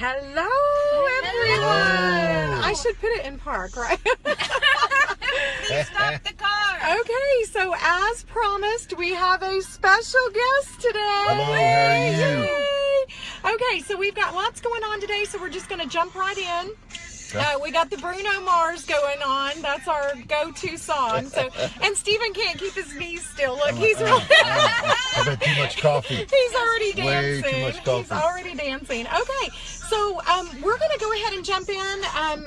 Hello, everyone. I should put it in park, right? Please stop the car. Okay, so as promised, we have a special guest today. Hello, how are you? Yay. Okay, so we've got lots going on today, so we're just going to jump right in. We got the Bruno Mars going on. That's our go-to song. So, and Stephen can't keep his knees still. Look, he's really... I've had too much coffee. He's already dancing. Way too much coffee. He's already dancing. Okay, so we're going to go ahead and jump in,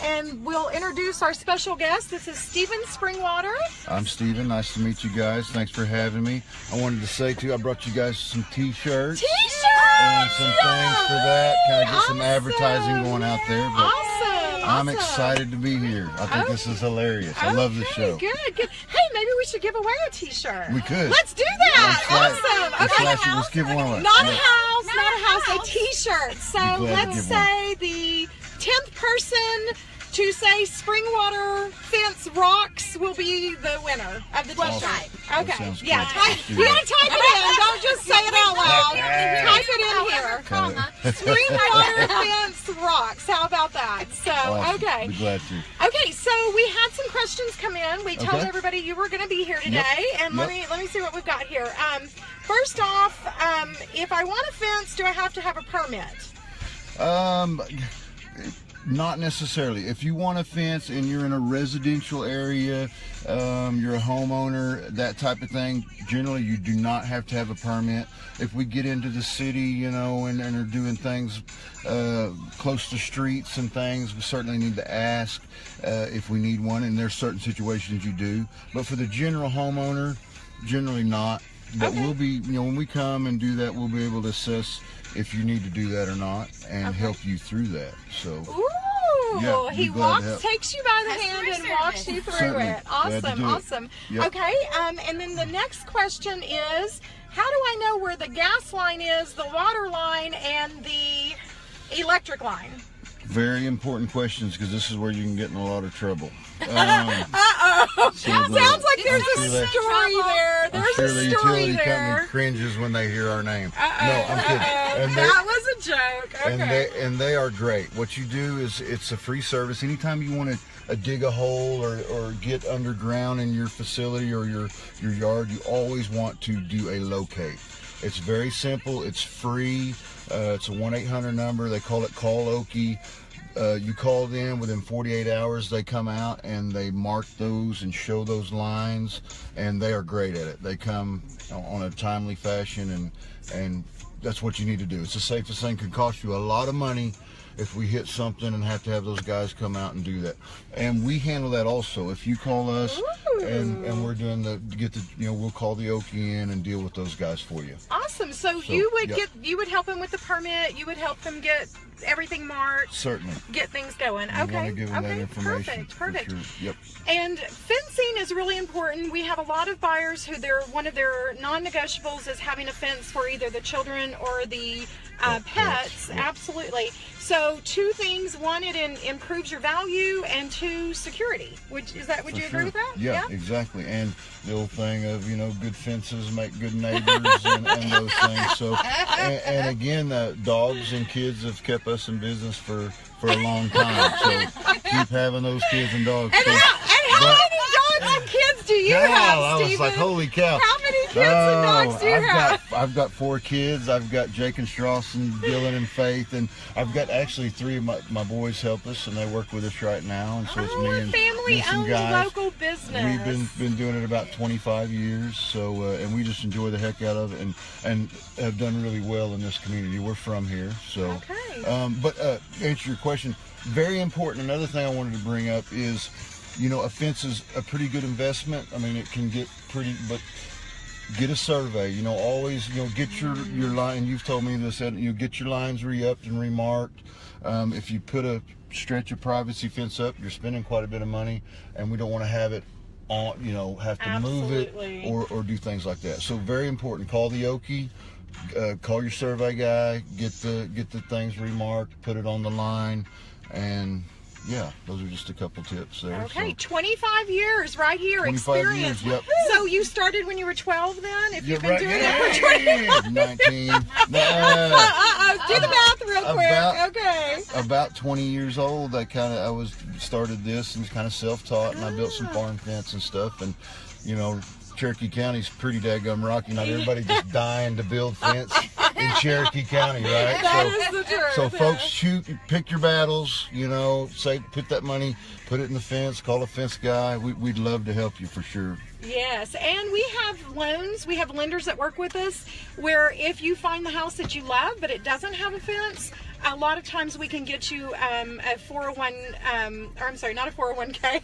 and we'll introduce our special guest. This is Stephen Springwater. I'm Stephen. Nice to meet you guys. Thanks for having me. I wanted to say, too, I brought you guys some T-shirts. T-shirts! And some things for that. Kind of get some advertising going out there. But I'm excited to be here. I think this is hilarious. I love the show. Good. Hey, maybe we should give away a T-shirt. We could. Let's do that. Awesome. Let's give one away. Not a house, a T-shirt. So let's say the 10th person to say Springwater Fence Rocks will be the winner of the T-shirt. Okay. Yeah. You gotta type it in. Don't just say it out loud. Type it in here. Springwater Fence Rocks. How about that? So, okay. Be glad to. Okay, so we had some questions come in. We told everybody you were going to be here today, and let me see what we've got here. First off, if I want a fence, do I have to have a permit? Not necessarily. If you want a fence and you're in a residential area, you're a homeowner, that type of thing, generally you do not have to have a permit. If we get into the city, you know, and are doing things close to streets and things, we certainly need to ask if we need one, and there's certain situations you do. But for the general homeowner, generally not. But we'll be, you know, when we come and do that, we'll be able to assess if you need to do that or not, and help you through that. So. Ooh, he takes you by the hand and walks you through it. Awesome. Yep. Okay, and then the next question is, how do I know where the gas line is, the water line, and the electric line? Very important questions, because this is where you can get in a lot of trouble. Sounds like there's a story there. I'm sure the utility company cringes when they hear our name. No, I'm kidding. That was a joke. Okay. And they are great. What you do is, it's a free service. Anytime you want to dig a hole or get underground in your facility or your yard, you always want to do a locate. It's very simple. It's free. It's a 1-800 number. They call it Karaoke. You call them, within 48 hours they come out and they mark those and show those lines, and they are great at it. They come on a timely fashion, and that's what you need to do. It's the safest thing. Can cost you a lot of money if we hit something and have to have those guys come out and do that. And we handle that also. If you call us and we're doing we'll call the Okie in and deal with those guys for you. Awesome. So you would help them with the permit. You would help them get everything marked. Certainly. Get things going. We want to give them that information. Perfect. Sure. Yep. And fencing is really important. We have a lot of buyers who one of their non-negotiables is having a fence for either the children or the pets. Yep. Absolutely. So 2 things: 1, it improves your value, and 2, security. Would you agree with that? Yeah, exactly. And the old thing of, good fences make good neighbors and those things. So, and again, dogs and kids have kept us in business for a long time. So keep having those kids and dogs. And how many dogs and kids do you have, I was Stephen? like, holy cow. How many kids and dogs do you have? I've got 4 kids. I've got Jake and Strauss and Dylan and Faith, and I've got actually 3 of my boys help us, and they work with us right now. And so it's me and some guys. Local business. We've been doing it about 25 years, so and we just enjoy the heck out of it, and have done really well in this community. We're from here, so. But answer your question, very important. Another thing I wanted to bring up is, a fence is a pretty good investment. I mean, it can get pretty, but get a survey. Always, get your line. You've told me this, that get your lines re-upped and remarked. If you put a stretch of privacy fence up, you're spending quite a bit of money, and we don't want to have it on, have to move it or do things like that. So very important. Call the Okie. Call your survey guy. Get the things remarked. Put it on the line, and yeah, those are just a couple tips there. Okay, so. 25 years right here, 25 experience. years, yep. So you started when you were 12 then? If You're you've been right. doing it for 20 19. do the math real quick. Okay. About 20 years old, I started this and kind of self-taught, and I built some farm fence and stuff, and you know, Cherokee County's pretty daggum rocky. Not everybody just dying to build fence in Cherokee County, right? That is the truth. So folks, pick your battles, you know, put that money, put it in the fence, call a fence guy. We'd love to help you for sure. Yes, and we have loans. We have lenders that work with us where if you find the house that you love but it doesn't have a fence, a lot of times we can get you a 401, or I'm sorry, not a 401k.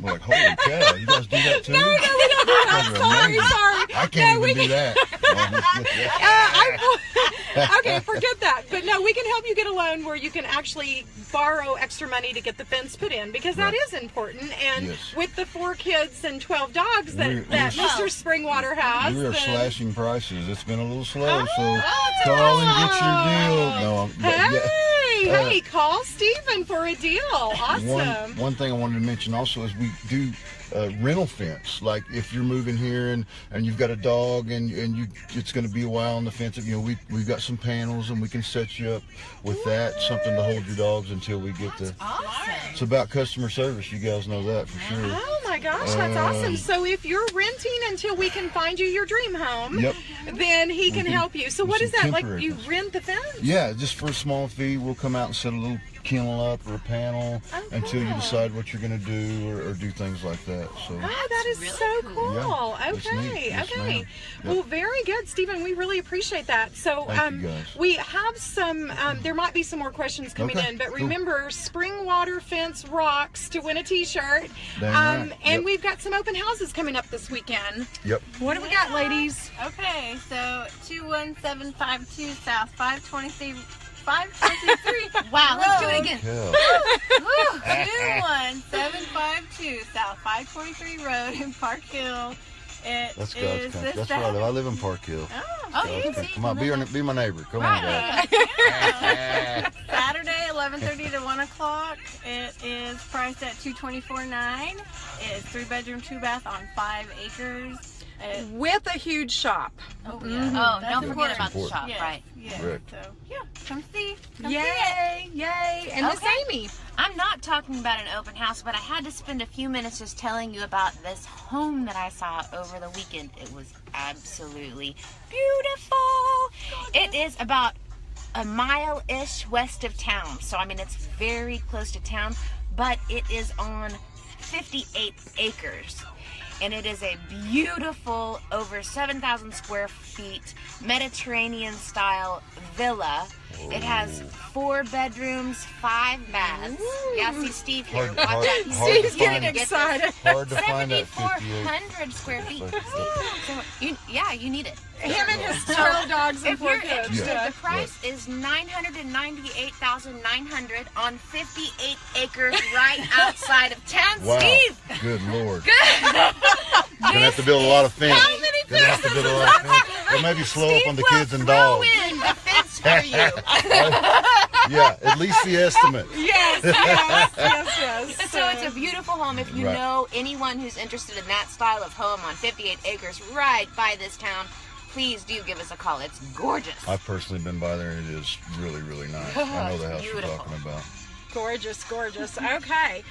We're like, holy cow, you guys do that too? No, we don't do that. Sorry. I can't even do that. Okay, forget that. But no, we can help you get a loan where you can actually borrow extra money to get the fence put in, because that is important. And yes. with the 4 kids and 12 dogs that Mr. Springwater has, we are slashing prices. It's been a little slow, so that's call and get your deal. No, Hey, call Stephen for a deal. Awesome. One thing I wanted to mention also is we do rental fence. Like if you're moving here and you've got a dog and it's going to be a while on the fence, you know, we've got some panels and we can set you up with that, something to hold your dogs until we get the. Awesome. It's about customer service. You guys know that for sure. Oh my gosh, that's awesome. So if you're renting until we can find you your dream home, then he can help you. So what is that? Like you rent the fence? Yeah, just for a small fee. We'll come out and set a little kennel up or a panel until you decide what you're going to do or do things like that. So that is really so cool. Yeah, okay. Yes, Yep. Well, very good, Stephen. We really appreciate that. So Thank you guys. we have some, there might be some more questions coming in, but remember, Springwater Fence rocks to win a t-shirt. Right. And we've got some open houses coming up this weekend. Yep. What do we got, ladies? Okay, so 21752 South 523. 523. Wow, let's do it again. 21752 South 523 Road in Park Hill. That's God's country. That's where I live. I live in Park Hill. Oh, you can see. Come on, be my neighbor. Come on, guys. Saturday, 11:30 to 1 o'clock. It is priced at $224.9. It is 3-bedroom, 2-bath on 5 acres. With a huge shop. Oh, yeah. Oh, don't forget about the shop, right? Yeah. So, come see. Yay. And Miss Amy. I'm not talking about an open house, but I had to spend a few minutes just telling you about this home that I saw over the weekend. It was absolutely beautiful. It is about a mile-ish west of town. So, I mean, it's very close to town, but it is on 58 acres. And it is a beautiful, over 7,000 square feet, Mediterranean-style villa. It has 4 bedrooms, 5 baths. Yeah, see Steve here. Watch out. Steve's getting excited. Hard to find that 58. 7,400 square feet. So, you need it. Him and his 12 dogs and 4 kids. The price is $998,900 on 58 acres right outside of town. Wow. Steve! Good Lord. You're going to have to build a lot of fence. How many fences? Or maybe slow up on the kids and dogs. Throw in the fence for you. Yeah, at least the estimate. Yes. So it's a beautiful home. If you know anyone who's interested in that style of home on 58 acres right by this town, please do give us a call. It's gorgeous. I've personally been by there, and it is really, really nice. I know the house you're talking about. Gorgeous. Okay,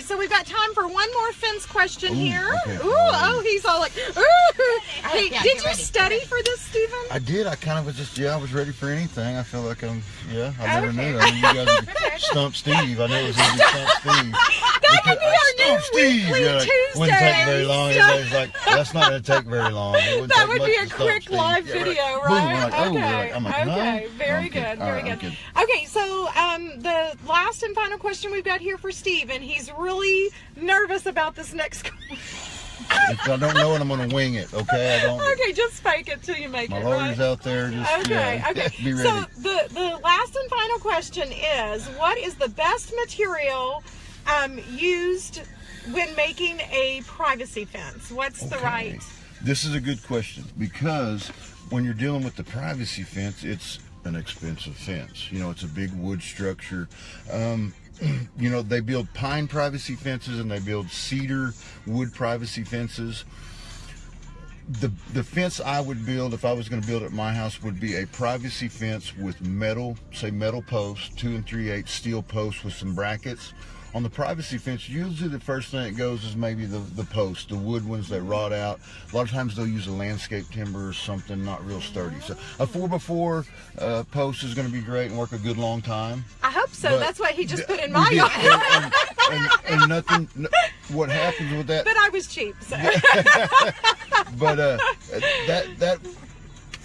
so we've got time for one more fence question here. Okay. He's all like, ooh. Hey, did you study for this, Stephen? I did. I kind of was just, I was ready for anything. I feel like I never knew. I mean, you guys would Stump Steve. I knew it was going to be Stump Steve. That could be our new weekly Tuesday. Wouldn't take very long. Everybody's like, that's not going to take very long. That would be a quick live video, right? Boom, I'm like, okay, very good. Okay, so the last and final question we've got here for Steve, and he's really nervous about this next question. If I don't know it, I'm going to wing it, okay? Okay, just fake it till you make it, My lawyer's out there, just okay. Be ready. So the last and final question is, what is the best material used when making a privacy fence? What's the right? This is a good question, because when you're dealing with the privacy fence, it's an expensive fence. You know, it's a big wood structure. you know, they build pine privacy fences and they build cedar wood privacy fences. The fence I would build if I was going to build at my house would be a privacy fence with metal, say metal posts, 2 3/8 steel posts with some brackets. On the privacy fence, usually the first thing that goes is maybe the posts, the wood ones that rot out. A lot of times they'll use a landscape timber or something not real sturdy. So a 4x4 post is going to be great and work a good long time. I hope so. But that's what he just put in my yard. And nothing, what happens with that? But I was cheap, so. But that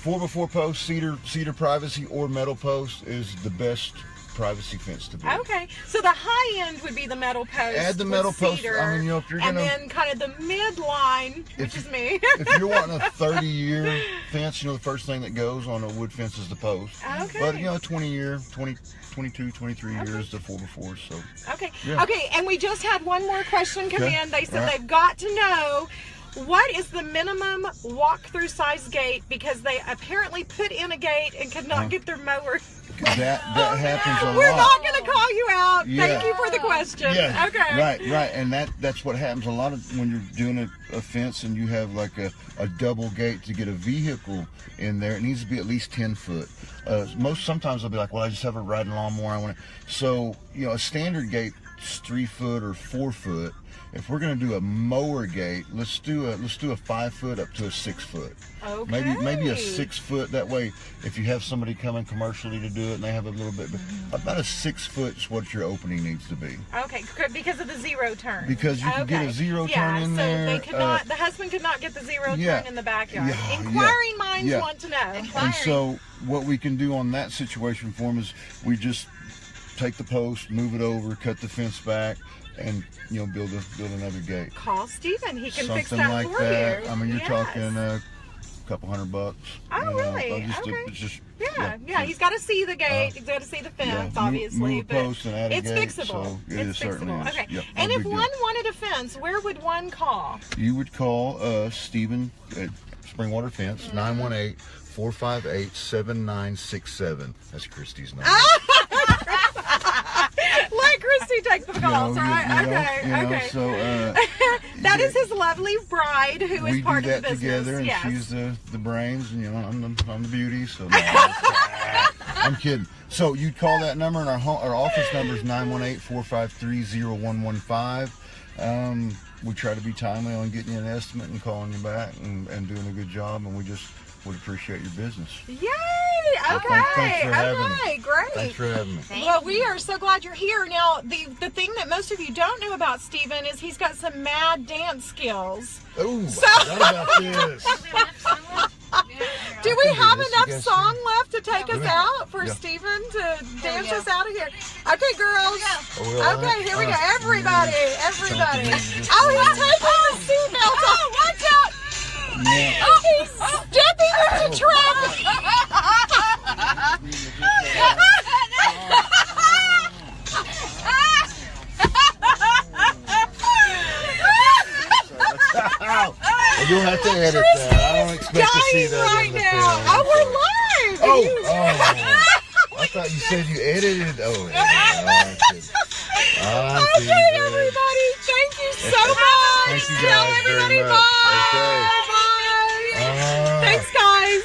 4x4 post, cedar privacy or metal post is the best privacy fence to build. Okay, so the high end would be the metal post. Add the metal post. Cedar, I mean, you know, if you're and gonna, then kind of the midline, which is me. if you're wanting a 30-year fence, you know, the first thing that goes on a wood fence is the post. Okay. But you know, 20-year, 22, 23 years, the 4x4. So. Okay. Yeah. Okay, and we just had one more question come Okay. in. They said All right. they've got to know, what is the minimum walk-through size gate? Because they apparently put in a gate and could not get their mower. That happens a lot. We're not going to call you out. Yeah. Thank you for the question. Yeah. Okay. Right, and that's what happens a lot of when you're doing a fence and you have like a double gate to get a vehicle in there. It needs to be at least 10 foot. Sometimes they'll be like, well, I just have a riding lawnmower. I want it. So you know, a standard gate is 3 foot or 4 foot. If we're going to do a mower gate, let's do a 5 foot up to a 6 foot. Okay. Maybe a 6 foot. That way, if you have somebody coming commercially to do it and they have a little bit, but about a 6 foot is what your opening needs to be. Okay, because of the zero turn. Because you can get a zero turn in there. Yeah, so they could not. The husband could not get the zero turn in the backyard. Yeah, Inquiring minds want to know. And so, what we can do on that situation for them is we just take the post, move it over, cut the fence back, and you know, build another gate. Call Stephen. He can fix Something that like for that. you. I mean, you're Yes. talking a couple $100. Oh, you know, really? okay. Okay. It's just, Yeah. He's got to see the gate. He's got to see the fence, obviously. Move a but post and add a it's gate, fixable. so It's certainly fixable. is. Okay. Yep, And no if big one deal. wanted a fence, where would one call? You would call Stephen at Springwater Fence, 918-458-7967. That's Christy's number. Let Christy take the calls, right? Okay. So That is his lovely bride who is we part do of that the business. together, and Yes. she's the brains, and you know, I'm the beauty. So no, I'm kidding. So you'd call that number, and our office number is 918-453-0115. We try to be timely on getting you an estimate and calling you back and doing a good job, and we just would appreciate your business. Yay! Well, Okay. thanks for having me. Great. Thanks for having me. Well, we are so glad you're here. Now, the thing that most of you don't know about Stephen is he's got some mad dance skills. Oh, I forgot about this. Do we have this. enough You guys song left to take us Yeah. out for Yeah. Stephen to dance us out of here? Okay, girls. Oh, Okay, here we go. right. Everybody. Oh, he's taking the seatbelt off. Watch out. Yeah. Oh, he's stepping into traffic. You'll have to edit that. I don't expect to see that right in the now. film. Oh, we're live. Oh, I thought you said you edited. Oh, yeah. I'm Okay, teasing. everybody. Thank you so much. Thank you Tell guys very everybody much. bye. Okay. Bye. Thanks, guys.